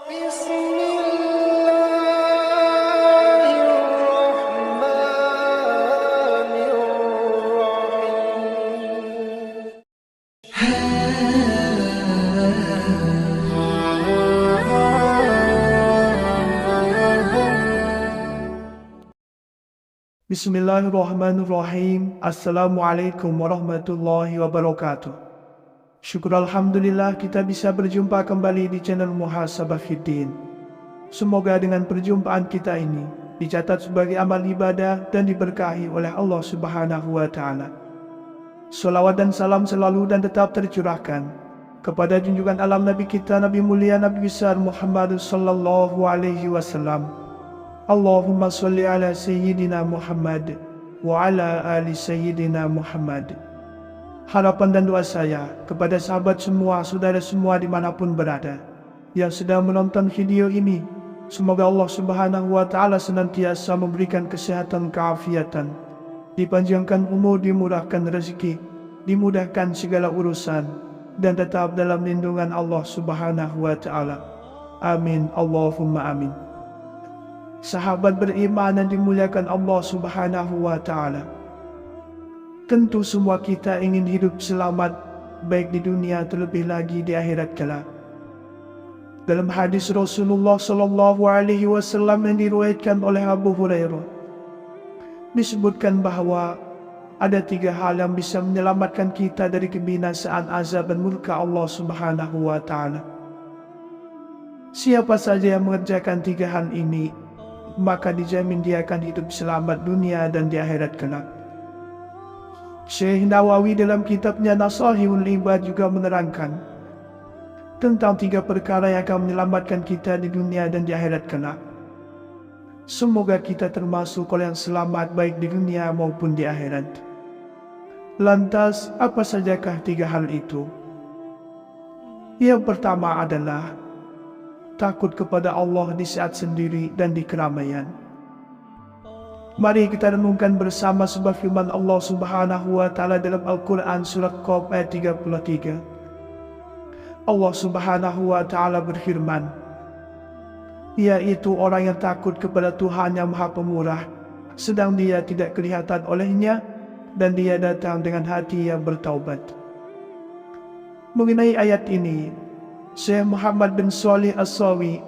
Bismillahirrahmanirrahim. Bismillahirrahmanirrahim. Assalamualaikum warahmatullahi wabarakatuh. Syukur Alhamdulillah kita bisa berjumpa kembali di channel Muhasabah Fiddin. Semoga dengan perjumpaan kita ini dicatat sebagai amal ibadah dan diberkahi oleh Allah Subhanahu wa Ta'ala. Salawat dan salam selalu dan tetap tercurahkan kepada junjungan alam Nabi kita, Nabi mulia, Nabi besar Muhammad sallallahu alaihi wasallam. Allahumma salli ala Sayyidina Muhammad wa ala ali Sayyidina Muhammad. Harapan dan doa saya kepada sahabat semua, saudara semua dimanapun berada yang sedang menonton video ini, semoga Allah Subhanahu wa Ta'ala senantiasa memberikan kesehatan, keafiatan, dipanjangkan umur, dimurahkan rezeki, dimudahkan segala urusan, dan tetap dalam lindungan Allah Subhanahu wa Ta'ala. Amin, Allahumma amin. Sahabat beriman yang dimuliakan Allah Subhanahu wa Ta'ala, tentu semua kita ingin hidup selamat, baik di dunia terlebih lagi di akhirat kelak. Dalam hadis Rasulullah sallallahu alaihi wasallam yang diriwayatkan oleh Abu Hurairah, disebutkan bahwa ada 3 hal yang bisa menyelamatkan kita dari kebinasaan, azab dan murka Allah Subhanahu wa Ta'ala. Siapa saja yang mengerjakan 3 hal ini, maka dijamin dia akan hidup selamat dunia dan di akhirat kelak. Syekh Nawawi dalam kitabnya Nasahihul Ibad juga menerangkan tentang 3 perkara yang akan menyelamatkan kita di dunia dan di akhirat kelak. Semoga kita termasuk orang yang selamat baik di dunia maupun di akhirat. Lantas, apa sajakah 3 hal itu? Yang pertama adalah takut kepada Allah di saat sendiri dan di keramaian. Mari kita renungkan bersama sebuah firman Allah Subhanahu wa Ta'ala dalam Al-Quran surat Qaf ayat 33. Allah Subhanahu wa Ta'ala berfirman, yaitu orang yang takut kepada Tuhan yang Maha Pemurah, sedang dia tidak kelihatan olehnya, dan dia datang dengan hati yang bertaubat. Mengenai ayat ini, Syekh Muhammad bin Shalih As-Sawi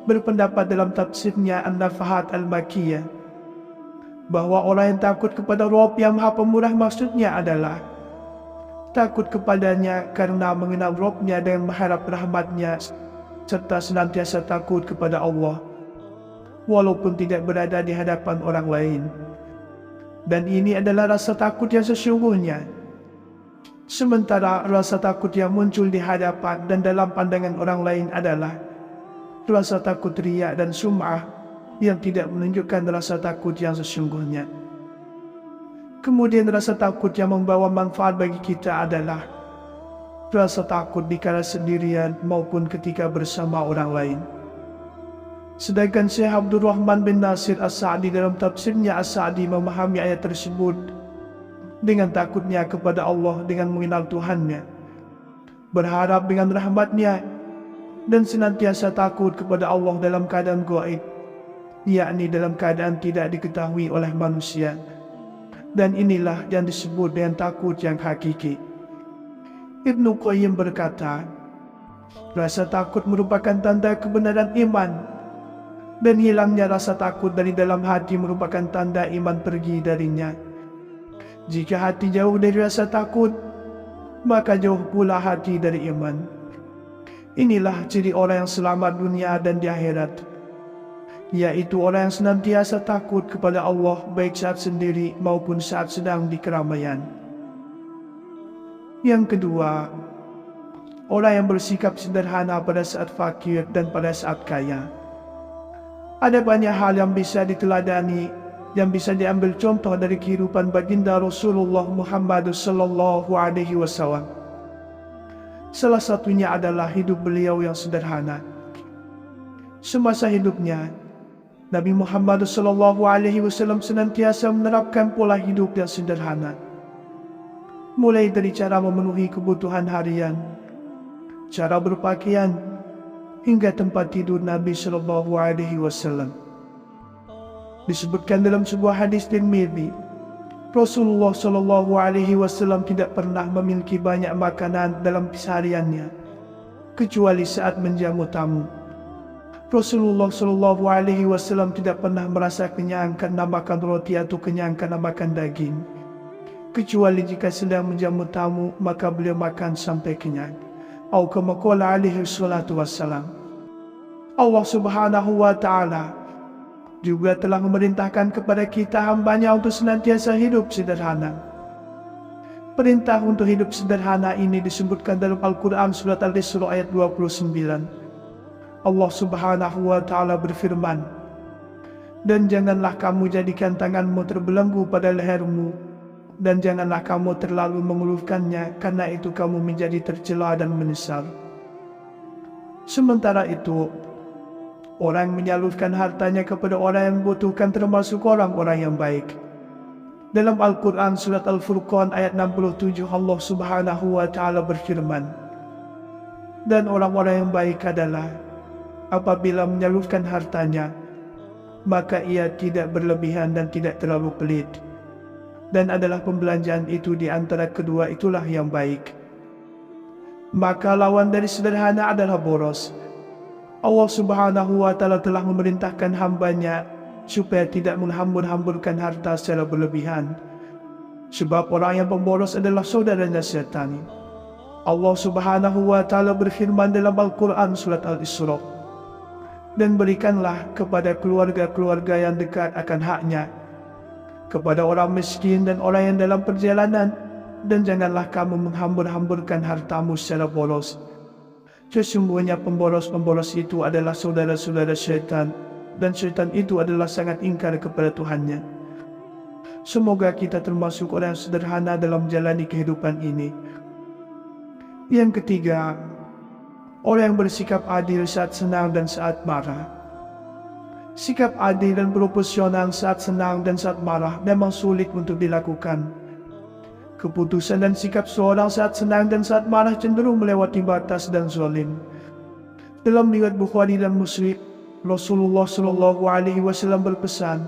berpendapat dalam tafsirnya An-Nafahat Al-Makiyah bahwa orang yang takut kepada Rabb yang Maha Pemurah maksudnya adalah takut kepadanya karena mengenal Rabb-nya dan mengharap rahmat-Nya, serta senantiasa takut kepada Allah walaupun tidak berada di hadapan orang lain. Dan ini adalah rasa takut yang sesungguhnya. Sementara rasa takut yang muncul di hadapan dan dalam pandangan orang lain adalah rasa takut riya dan sum'ah yang tidak menunjukkan rasa takut yang sesungguhnya. Kemudian rasa takut yang membawa manfaat bagi kita adalah rasa takut dikala sendirian maupun ketika bersama orang lain. Sedangkan Syekh Abdurrahman bin Nasir As-Sa'di dalam tafsirnya As-Sa'di memahami ayat tersebut dengan takutnya kepada Allah dengan mengenal Tuhannya, berharap dengan rahmat-Nya, dan senantiasa takut kepada Allah dalam keadaan gaib, yakni dalam keadaan tidak diketahui oleh manusia. Dan inilah yang disebut dengan takut yang hakiki. Ibnu Qayyim berkata, rasa takut merupakan tanda kebenaran iman, dan hilangnya rasa takut dari dalam hati merupakan tanda iman pergi darinya. Jika hati jauh dari rasa takut, maka jauh pula hati dari iman. Inilah ciri orang yang selamat dunia dan di akhirat, yaitu orang yang senantiasa takut kepada Allah baik saat sendiri maupun saat sedang di keramaian. Yang kedua, orang yang bersikap sederhana pada saat fakir dan pada saat kaya. Ada banyak hal yang bisa diteladani, yang bisa diambil contoh dari kehidupan baginda Rasulullah Muhammad sallallahu alaihi wasallam. Salah satunya adalah hidup beliau yang sederhana. Semasa hidupnya, Nabi Muhammad sallallahu alaihi wasallam senantiasa menerapkan pola hidup yang sederhana. Mulai dari cara memenuhi kebutuhan harian, cara berpakaian, hingga tempat tidur Nabi Shallallahu Alaihi Wasallam. Disebutkan dalam sebuah hadis Tirmidzi, Rasulullah Shallallahu Alaihi Wasallam tidak pernah memiliki banyak makanan dalam kesehariannya, kecuali saat menjamu tamu. Rasulullah Shallallahu Alaihi Wasallam tidak pernah merasa kenyang karena makan roti atau kenyang karena makan daging, kecuali jika sedang menjamu tamu maka beliau makan sampai kenyang. Atau kama qala alaihi salatu wassalam. Allah Subhanahu wa Ta'ala juga telah memerintahkan kepada kita hambanya untuk senantiasa hidup sederhana. Perintah untuk hidup sederhana ini disebutkan dalam Al-Quran surat Al-Isra ayat 29. Allah Subhanahu wa Ta'ala berfirman, "Dan janganlah kamu jadikan tanganmu terbelenggu pada lehermu, dan janganlah kamu terlalu mengulurkannya, karena itu kamu menjadi tercela dan menyesal." Sementara itu, orang menyalurkan hartanya kepada orang yang membutuhkan termasuk orang-orang yang baik. Dalam Al-Quran surat Al-Furqan ayat 67, Allah Subhanahu wa Ta'ala berfirman, "Dan orang-orang yang baik adalah apabila menyalurkan hartanya, maka ia tidak berlebihan dan tidak terlalu pelit. Dan adalah pembelanjaan itu di antara kedua itulah yang baik." Maka lawan dari sederhana adalah boros. Allah Subhanahu wa Ta'ala telah memerintahkan hambanya supaya tidak menghambur-hamburkan harta secara berlebihan, sebab orang yang pemboros adalah saudaranya setan. Allah Subhanahu wa Ta'ala berfirman dalam Al-Quran surat Al-Isra, "Dan berikanlah kepada keluarga-keluarga yang dekat akan haknya, kepada orang miskin dan orang yang dalam perjalanan, dan janganlah kamu menghambur-hamburkan hartamu secara boros. Sesungguhnya pemboros-pemboros itu adalah saudara-saudara syaitan, dan syaitan itu adalah sangat ingkar kepada Tuhannya." Semoga kita termasuk orang yang sederhana dalam menjalani kehidupan ini. Yang ketiga, orang yang bersikap adil saat senang dan saat marah. Sikap adil dan proporsional saat senang dan saat marah memang sulit untuk dilakukan. Keputusan dan sikap seorang saat senang dan saat marah cenderung melewati batas dan zalim. Dalam riwayat Bukhari dan Muslim, Rasulullah Shallallahu Alaihi Wasallam berpesan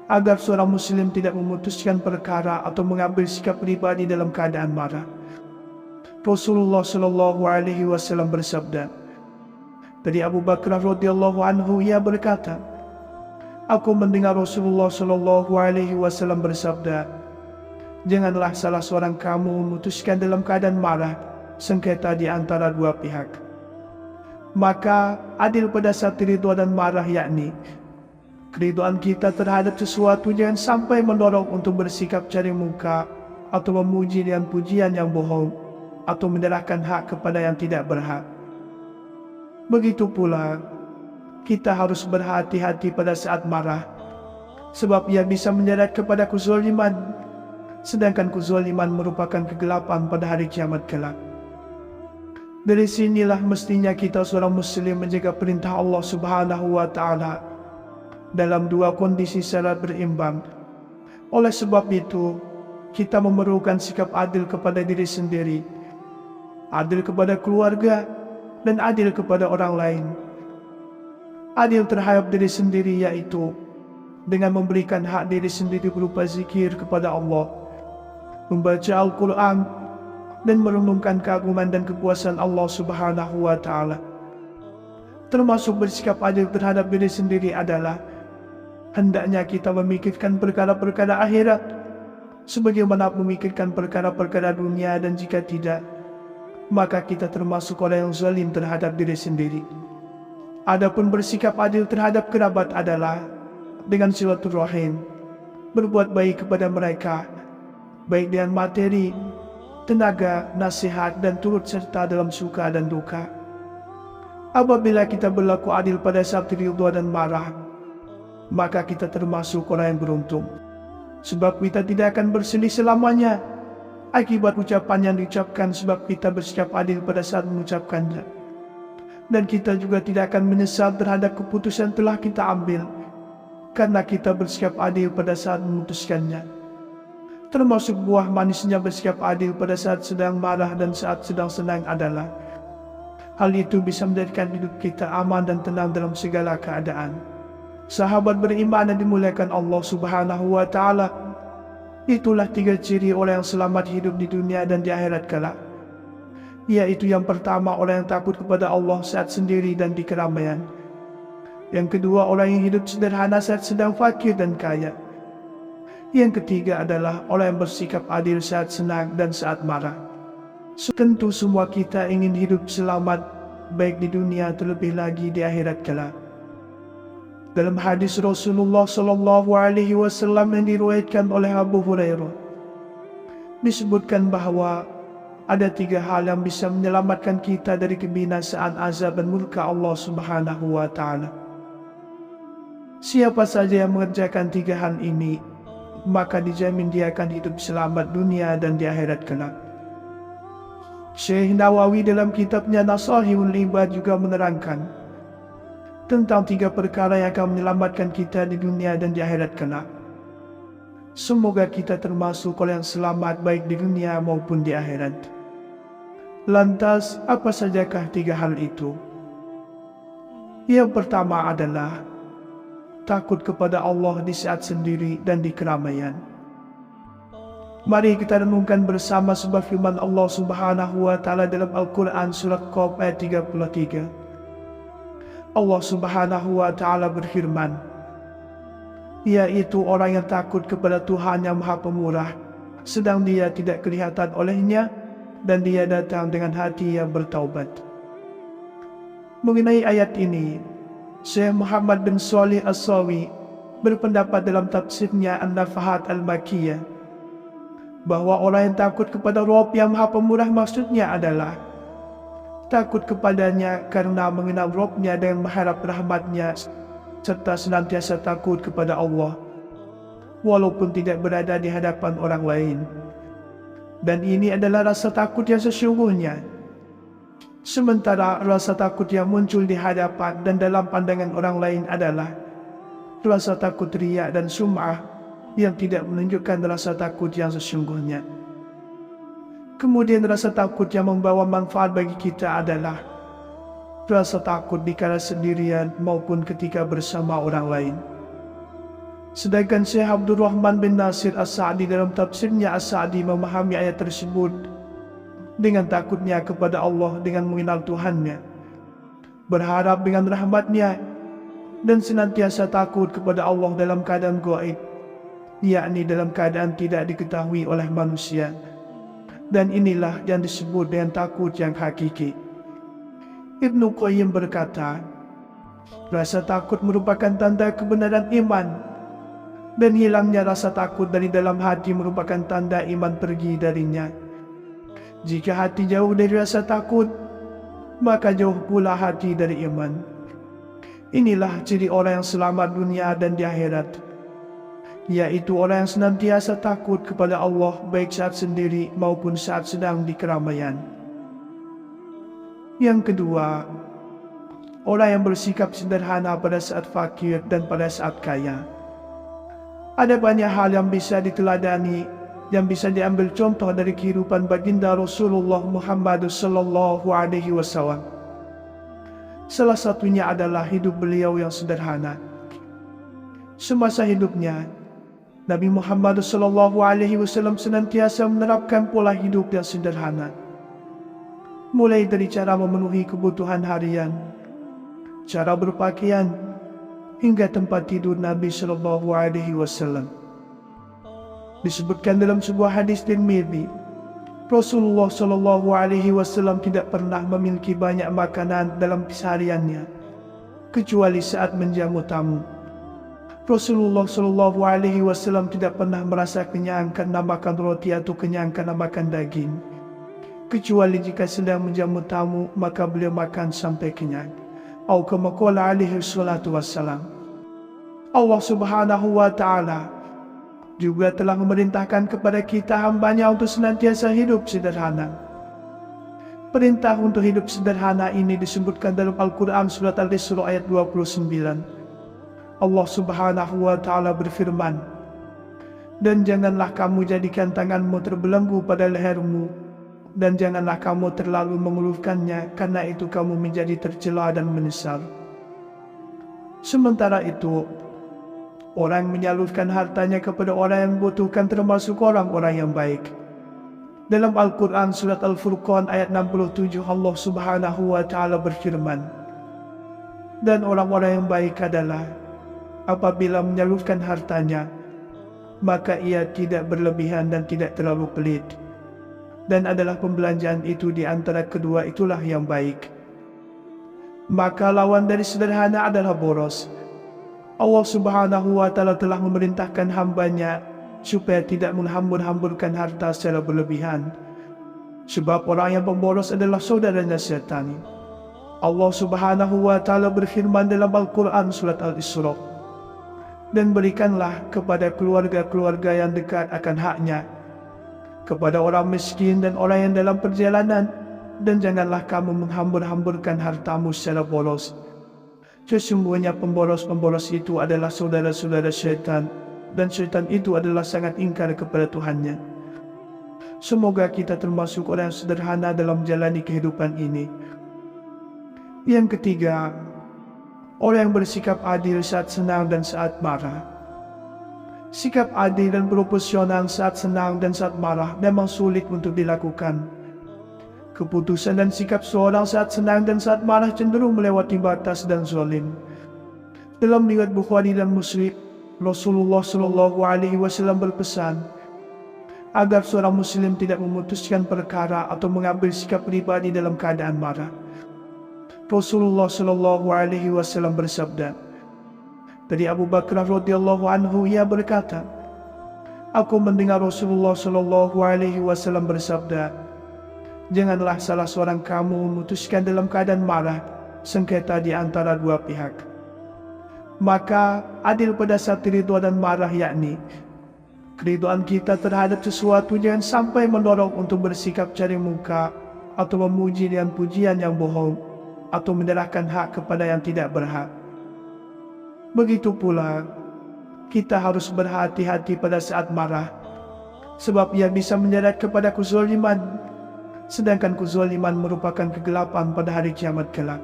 agar seorang Muslim tidak memutuskan perkara atau mengambil sikap pribadi dalam keadaan marah. Rasulullah Shallallahu Alaihi Wasallam bersabda, dari Abu Bakar radhiyallahu anhu, ia berkata, "Aku mendengar Rasulullah Shallallahu Alaihi Wasallam bersabda, janganlah salah seorang kamu memutuskan dalam keadaan marah sengketa di antara dua pihak." Maka adil pada saat ridho dan marah, yakni keridhaan kita terhadap sesuatu jangan sampai mendorong untuk bersikap cari muka atau memuji dengan pujian yang bohong atau menyerahkan hak kepada yang tidak berhak. Begitu pula, kita harus berhati-hati pada saat marah, sebab ia bisa menyeret kepada kezaliman, sedangkan kezaliman merupakan kegelapan pada hari kiamat kelak. Dari sinilah mestinya kita seorang muslim menjaga perintah Allah Subhanahu wa Ta'ala dalam dua kondisi secara berimbang. Oleh sebab itu, kita memerlukan sikap adil kepada diri sendiri, adil kepada keluarga, dan adil kepada orang lain. Adil terhadap diri sendiri yaitu dengan memberikan hak diri sendiri berupa zikir kepada Allah, membaca Al-Quran, dan merenungkan keagungan dan kekuasaan Allah Subhanahu wa Ta'ala. Termasuk bersikap adil terhadap diri sendiri adalah hendaknya kita memikirkan perkara-perkara akhirat sebagaimana memikirkan perkara-perkara dunia, dan jika tidak, maka kita termasuk orang yang zalim terhadap diri sendiri. Adapun bersikap adil terhadap kerabat adalah dengan silaturahim, berbuat baik kepada mereka, baik dengan materi, tenaga, nasihat, dan turut serta dalam suka dan duka. Apabila kita berlaku adil pada saat ridha dan marah, maka kita termasuk orang yang beruntung, sebab kita tidak akan bersedih selamanya akibat ucapan yang diucapkan, sebab kita bersikap adil pada saat mengucapkannya. Dan kita juga tidak akan menyesal terhadap keputusan telah kita ambil, karena kita bersikap adil pada saat memutuskannya. Termasuk buah manisnya bersikap adil pada saat sedang marah dan saat sedang senang adalah Hal itu bisa menjadikan hidup kita aman dan tenang dalam segala keadaan. Sahabat beriman yang dimuliakan Allah Subhanahu wa Ta'ala, itulah 3 ciri orang yang selamat hidup di dunia dan di akhirat kelak. Yaitu yang pertama, orang yang takut kepada Allah saat sendiri dan di keramaian. Yang kedua, orang yang hidup sederhana saat sedang fakir dan kaya. Yang ketiga adalah orang yang bersikap adil saat senang dan saat marah. Tentu semua kita ingin hidup selamat, baik di dunia terlebih lagi di akhirat kelak. Dalam hadis Rasulullah SAW yang diriwayatkan oleh Abu Hurairah, disebutkan bahwa ada 3 hal yang bisa menyelamatkan kita dari kebinasaan azab dan murka Allah Subhanahu wa Ta'ala. Siapa saja yang mengerjakan 3 hal ini, maka dijamin dia akan hidup selamat dunia dan di akhirat kelak. Syekh Nawawi dalam kitabnya Nasahihul Ibad juga menerangkan tentang 3 perkara yang akan menyelamatkan kita di dunia dan di akhirat kelak. Semoga kita termasuk orang yang selamat baik di dunia maupun di akhirat. Lantas, apa sajakah 3 hal itu? Yang pertama adalah takut kepada Allah di saat sendiri dan di keramaian. Mari kita renungkan bersama sebuah firman Allah Subhanahu wa Ta'ala dalam Al-Quran surat Qaf ayat 33. Allah Subhanahu wa Ta'ala berfirman, yaitu orang yang takut kepada Tuhan yang Maha Pemurah, sedang dia tidak kelihatan olehnya, dan dia datang dengan hati yang bertaubat. Mengenai ayat ini, Syekh Muhammad bin Shalih As-Sawi berpendapat dalam tafsirnya An-Nafahat Al-Makiyah bahwa orang yang takut kepada Rabb yang Maha Pemurah maksudnya adalah takut kepadanya karena mengenal Rabb-nya dan mengharap rahmat-Nya, serta senantiasa takut kepada Allah walaupun tidak berada di hadapan orang lain. Dan ini adalah rasa takut yang sesungguhnya. Sementara rasa takut yang muncul di hadapan dan dalam pandangan orang lain adalah rasa takut riya dan sum'ah yang tidak menunjukkan rasa takut yang sesungguhnya. Kemudian rasa takut yang membawa manfaat bagi kita adalah rasa takut dikala sendirian maupun ketika bersama orang lain. Sedangkan Syekh Abdul Rahman bin Nasir As-Sa'di dalam tafsirnya As-Sa'di memahami ayat tersebut dengan takutnya kepada Allah dengan mengenal Tuhannya, berharap dengan rahmat-Nya, dan senantiasa takut kepada Allah dalam keadaan gaib, yakni dalam keadaan tidak diketahui oleh manusia. Dan inilah yang disebut dengan takut yang hakiki. Ibnu Qayyim berkata, rasa takut merupakan tanda kebenaran iman, dan hilangnya rasa takut dari dalam hati merupakan tanda iman pergi darinya. Jika hati jauh dari rasa takut, maka jauh pula hati dari iman. Inilah ciri orang yang selamat dunia dan di akhirat, yaitu orang yang senantiasa takut kepada Allah baik saat sendiri maupun saat sedang di keramaian. Yang kedua, orang yang bersikap sederhana pada saat fakir dan pada saat kaya. Ada banyak hal yang bisa diteladani, yang bisa diambil contoh dari kehidupan baginda Rasulullah Muhammad SAW. Salah satunya adalah hidup beliau yang sederhana. Semasa hidupnya, Nabi Muhammad SAW senantiasa menerapkan pola hidup yang sederhana, mulai dari cara memenuhi kebutuhan harian, cara berpakaian, hingga tempat tidur Nabi SAW. Disebutkan dalam sebuah hadis Tirmidzi, Rasulullah SAW tidak pernah memiliki banyak makanan dalam kesehariannya, kecuali saat menjamu tamu. Rasulullah SAW tidak pernah merasa kenyang karena makan roti atau kenyang karena makan daging, kecuali jika sedang menjamu tamu, maka beliau makan sampai kenyang. Atau kama qala alaihi salatu wassalam. Allah Subhanahu wa Ta'ala juga telah memerintahkan kepada kita hambanya untuk senantiasa hidup sederhana. Perintah untuk hidup sederhana ini disebutkan dalam Al-Quran surat Al-Isra ayat 29. Allah Subhanahu wa Ta'ala berfirman, dan janganlah kamu jadikan tanganmu terbelenggu pada lehermu, dan janganlah kamu terlalu mengeluhkannya, karena itu kamu menjadi tercela dan menyesal. Sementara itu, orang menyalurkan hartanya kepada orang yang membutuhkan termasuk orang-orang yang baik. Dalam Al-Quran Surat Al-Furqan ayat 67, Allah Subhanahu wa Ta'ala berfirman, dan orang-orang yang baik adalah apabila menyalurkan hartanya, maka ia tidak berlebihan dan tidak terlalu pelit, dan adalah pembelanjaan itu di antara kedua itulah yang baik. Maka lawan dari sederhana adalah boros. Allah Subhanahu wa Ta'ala telah memerintahkan hambanya supaya tidak menghambur-hamburkan harta secara berlebihan, sebab orang yang pemboros adalah saudaranya setan. Allah Subhanahu wa Ta'ala berfirman dalam Al-Quran Surat Al-Isra, dan berikanlah kepada keluarga-keluarga yang dekat akan haknya, kepada orang miskin dan orang yang dalam perjalanan, dan janganlah kamu menghambur-hamburkan hartamu secara boros. Sesungguhnya pemboros-pemboros itu adalah saudara-saudara syaitan, dan syaitan itu adalah sangat ingkar kepada Tuhannya. Semoga kita termasuk orang yang sederhana dalam menjalani kehidupan ini. Yang ketiga, orang yang bersikap adil saat senang dan saat marah. Sikap adil dan proporsional saat senang dan saat marah memang sulit untuk dilakukan. Keputusan dan sikap seorang saat senang dan saat marah cenderung melewati batas dan zalim. Dalam riwayat Bukhari dan Muslim, Rasulullah Shallallahu Alaihi Wasallam berpesan agar seorang Muslim tidak memutuskan perkara atau mengambil sikap pribadi dalam keadaan marah. Rasulullah Shallallahu Alaihi Wasallam bersabda, dari Abu Bakar radhiyallahu anhu, ia berkata, aku mendengar Rasulullah Shallallahu Alaihi Wasallam bersabda, janganlah salah seorang kamu memutuskan dalam keadaan marah sengketa di antara dua pihak. Maka adil pada saat ridho dan marah, yakni keridhaan kita terhadap sesuatu jangan sampai mendorong untuk bersikap cari muka atau memuji dengan pujian yang bohong atau menyerahkan hak kepada yang tidak berhak. Begitu pula kita harus berhati-hati pada saat marah, sebab ia bisa menyeret kepada kezaliman, sedangkan kezaliman merupakan kegelapan pada hari kiamat kelak.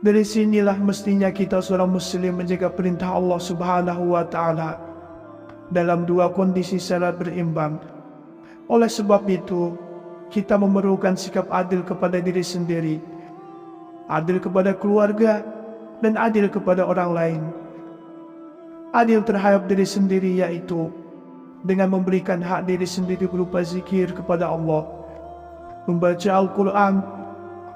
Dari sinilah mestinya kita seorang muslim menjaga perintah Allah Subhanahu wa Ta'ala dalam dua kondisi secara berimbang. Oleh sebab itu, kita memerlukan sikap adil kepada diri sendiri, adil kepada keluarga, dan adil kepada orang lain. Adil terhadap diri sendiri yaitu dengan memberikan hak diri sendiri berupa zikir kepada Allah, membaca Al-Quran,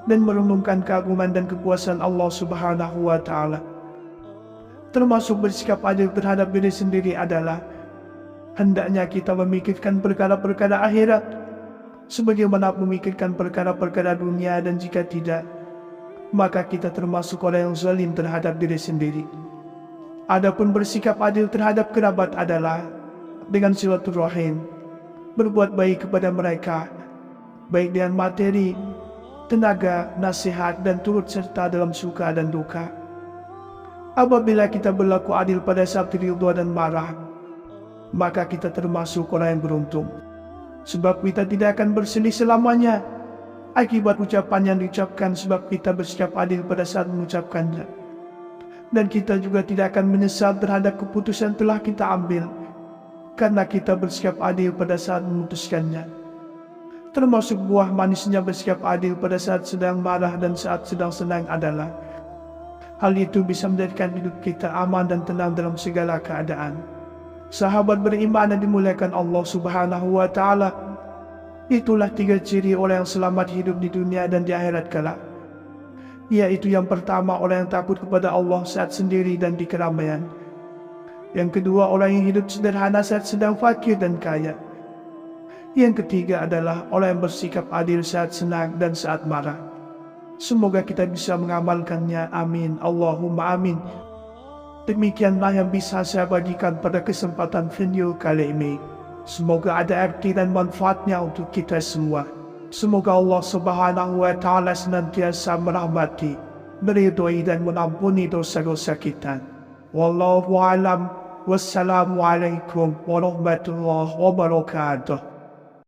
dan merenungkan keagungan dan kekuasaan Allah Subhanahu wa Ta'ala. Termasuk bersikap adil terhadap diri sendiri adalah hendaknya kita memikirkan perkara-perkara akhirat sebagaimana memikirkan perkara-perkara dunia, dan jika tidak, maka kita termasuk orang yang zalim terhadap diri sendiri. Adapun bersikap adil terhadap kerabat adalah dengan silaturahim, berbuat baik kepada mereka, baik dengan materi, tenaga, nasihat, dan turut serta dalam suka dan duka. Apabila kita berlaku adil pada saat ridha dan marah, maka kita termasuk orang yang beruntung, sebab kita tidak akan bersedih selamanya akibat ucapan yang diucapkan, sebab kita bersikap adil pada saat mengucapkannya. Dan kita juga tidak akan menyesal terhadap keputusan telah kita ambil, karena kita bersikap adil pada saat memutuskannya. Termasuk buah manisnya bersikap adil pada saat sedang marah dan saat sedang senang adalah hal itu bisa menjadikan hidup kita aman dan tenang dalam segala keadaan. Sahabat beriman yang dimuliakan Allah Subhanahu wa Ta'ala, itulah 3 ciri orang yang selamat hidup di dunia dan di akhirat kelak. Yaitu yang pertama, orang yang takut kepada Allah saat sendiri dan di keramaian. Yang kedua, orang yang hidup sederhana saat sedang fakir dan kaya. Yang ketiga adalah orang yang bersikap adil saat senang dan saat marah. Semoga kita bisa mengamalkannya. Amin. Allahumma amin. Demikianlah yang bisa saya bagikan pada kesempatan video kali ini. Semoga ada arti dan manfaatnya untuk kita semua. Semoga Allah Subhanahu wa Ta'ala senantiasa merahmati, meridhoi, dan mengampuni dosa-dosa kita. Wallahu a'lam. Wassalamualaikum warahmatullahi wabarakatuh.